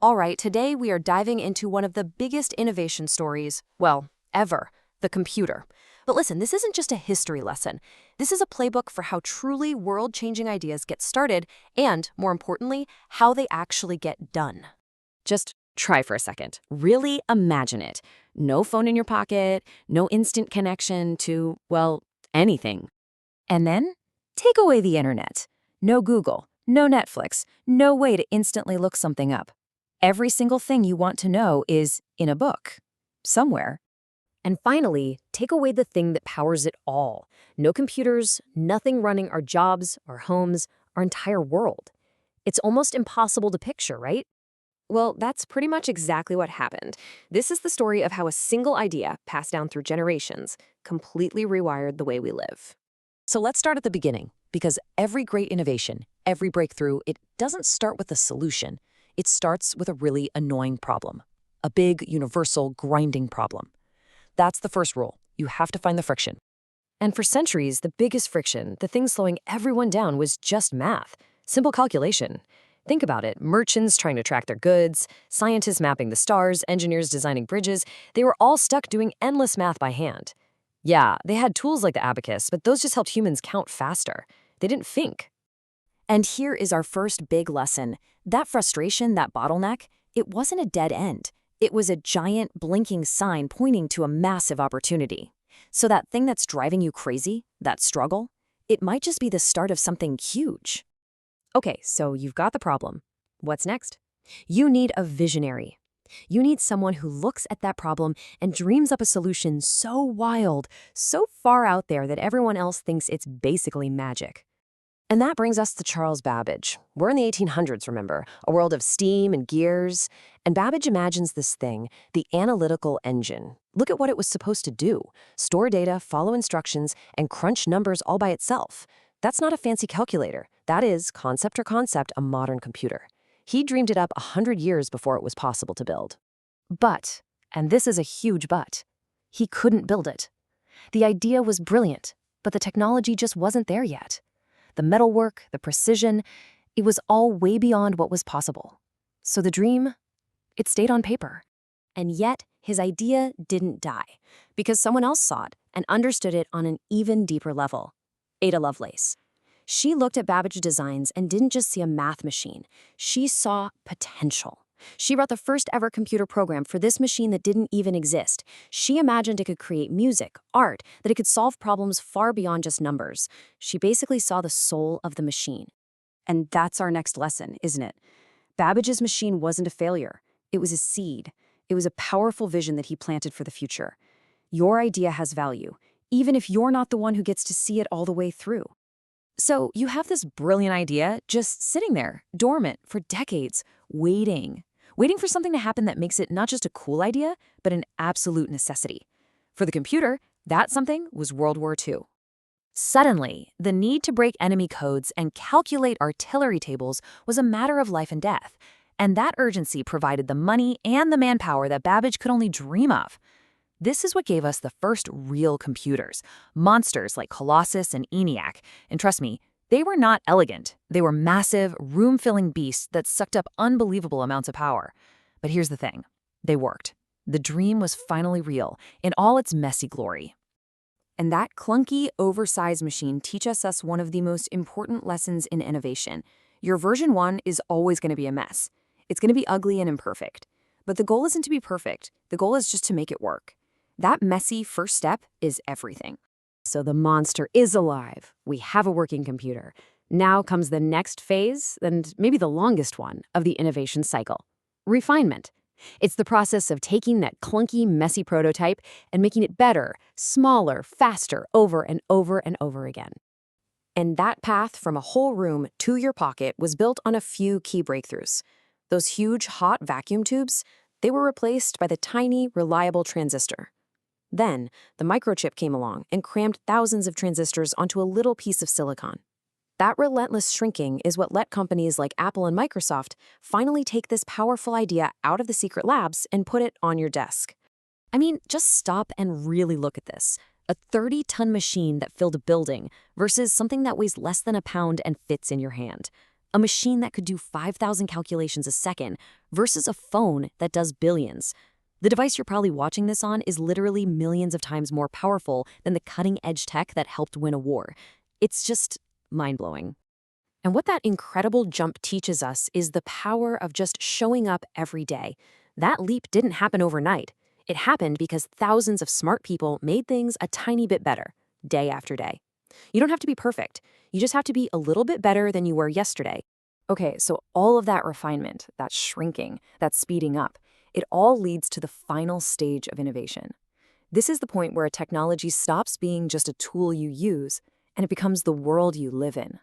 All right, today we are diving into one of the biggest innovation stories, well, ever, the computer. But listen, this isn't just a history lesson. This is a playbook for how truly world-changing ideas get started and, more importantly, how they actually get done. Just try for a second. Really imagine it. No phone in your pocket, no instant connection to, well, anything. And then take away the internet. No Google, no Netflix, no way to instantly look something up. Every single thing you want to know is in a book, somewhere. And finally, take away the thing that powers it all. No computers, nothing running our jobs, our homes, our entire world. It's almost impossible to picture, right? Well, that's pretty much exactly what happened. This is the story of how a single idea, passed down through generations, completely rewired the way we live. So let's start at the beginning, because every great innovation, every breakthrough, it doesn't start with a solution. It starts with a really annoying problem. A big, universal, grinding problem. That's the first rule. You have to find the friction. And for centuries, the biggest friction, the thing slowing everyone down, was just math. Simple calculation. Think about it. Merchants trying to track their goods, scientists mapping the stars, engineers designing bridges. They were all stuck doing endless math by hand. Yeah, they had tools like the abacus, but those just helped humans count faster. They didn't think. And here is our first big lesson. That frustration, that bottleneck, it wasn't a dead end. It was a giant, blinking sign pointing to a massive opportunity. So that thing that's driving you crazy, that struggle, it might just be the start of something huge. Okay, so you've got the problem. What's next? You need a visionary. You need someone who looks at that problem and dreams up a solution so wild, so far out there that everyone else thinks it's basically magic. And that brings us to Charles Babbage. We're in the 1800s, remember, a world of steam and gears. And Babbage imagines this thing, the analytical engine. Look at what it was supposed to do. Store data, follow instructions, and crunch numbers all by itself. That's not a fancy calculator. That is, concept, a modern computer. He dreamed it up 100 years before it was possible to build. But, and this is a huge but, he couldn't build it. The idea was brilliant, but the technology just wasn't there yet. The metalwork, the precision, it was all way beyond what was possible. So the dream, it stayed on paper. And yet, his idea didn't die, because someone else saw it and understood it on an even deeper level. Ada Lovelace. She looked at Babbage designs and didn't just see a math machine. She saw potential. She wrote the first ever computer program for this machine that didn't even exist. She imagined it could create music, art, that it could solve problems far beyond just numbers. She basically saw the soul of the machine. And that's our next lesson, isn't it? Babbage's machine wasn't a failure. It was a seed. It was a powerful vision that he planted for the future. Your idea has value, even if you're not the one who gets to see it all the way through. So you have this brilliant idea just sitting there, dormant, for decades, waiting for something to happen that makes it not just a cool idea, but an absolute necessity. For the computer, that something was World War II. Suddenly, the need to break enemy codes and calculate artillery tables was a matter of life and death, and that urgency provided the money and the manpower that Babbage could only dream of. This is what gave us the first real computers, monsters like Colossus and ENIAC, and trust me, they were not elegant. They were massive, room-filling beasts that sucked up unbelievable amounts of power. But here's the thing. They worked. The dream was finally real, in all its messy glory. And that clunky, oversized machine teaches us one of the most important lessons in innovation. Your version 1 is always going to be a mess. It's going to be ugly and imperfect. But the goal isn't to be perfect. The goal is just to make it work. That messy first step is everything. So the monster is alive. We have a working computer. Now comes the next phase, and maybe the longest one, of the innovation cycle. Refinement. It's the process of taking that clunky, messy prototype and making it better, smaller, faster, over and over and over again. And that path from a whole room to your pocket was built on a few key breakthroughs. Those huge, hot vacuum tubes, they were replaced by the tiny, reliable transistor. Then, the microchip came along and crammed thousands of transistors onto a little piece of silicon. That relentless shrinking is what let companies like Apple and Microsoft finally take this powerful idea out of the secret labs and put it on your desk. I mean, just stop and really look at this. A 30-ton machine that filled a building versus something that weighs less than a pound and fits in your hand. A machine that could do 5,000 calculations a second versus a phone that does billions. The device you're probably watching this on is literally millions of times more powerful than the cutting-edge tech that helped win a war. It's just mind-blowing. And what that incredible jump teaches us is the power of just showing up every day. That leap didn't happen overnight. It happened because thousands of smart people made things a tiny bit better, day after day. You don't have to be perfect. You just have to be a little bit better than you were yesterday. Okay, so all of that refinement, that shrinking, that speeding up, it all leads to the final stage of innovation. This is the point where a technology stops being just a tool you use, and it becomes the world you live in.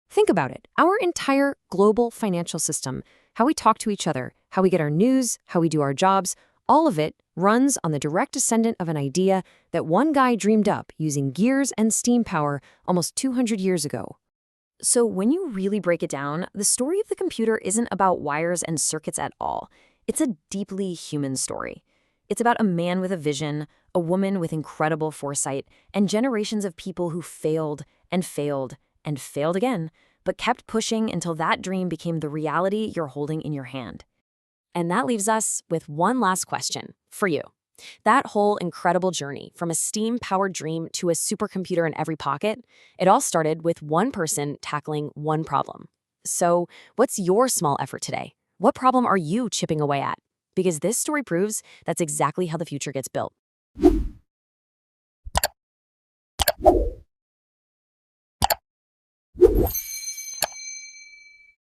Think about it. Our entire global financial system, how we talk to each other, how we get our news, how we do our jobs, all of it runs on the direct descendant of an idea that one guy dreamed up using gears and steam power almost 200 years ago. So when you really break it down, the story of the computer isn't about wires and circuits at all. It's a deeply human story. It's about a man with a vision, a woman with incredible foresight, and generations of people who failed and failed and failed again, but kept pushing until that dream became the reality you're holding in your hand. And that leaves us with one last question for you. That whole incredible journey from a steam-powered dream to a supercomputer in every pocket, it all started with one person tackling one problem. So, what's your small effort today? What problem are you chipping away at? Because this story proves that's exactly how the future gets built.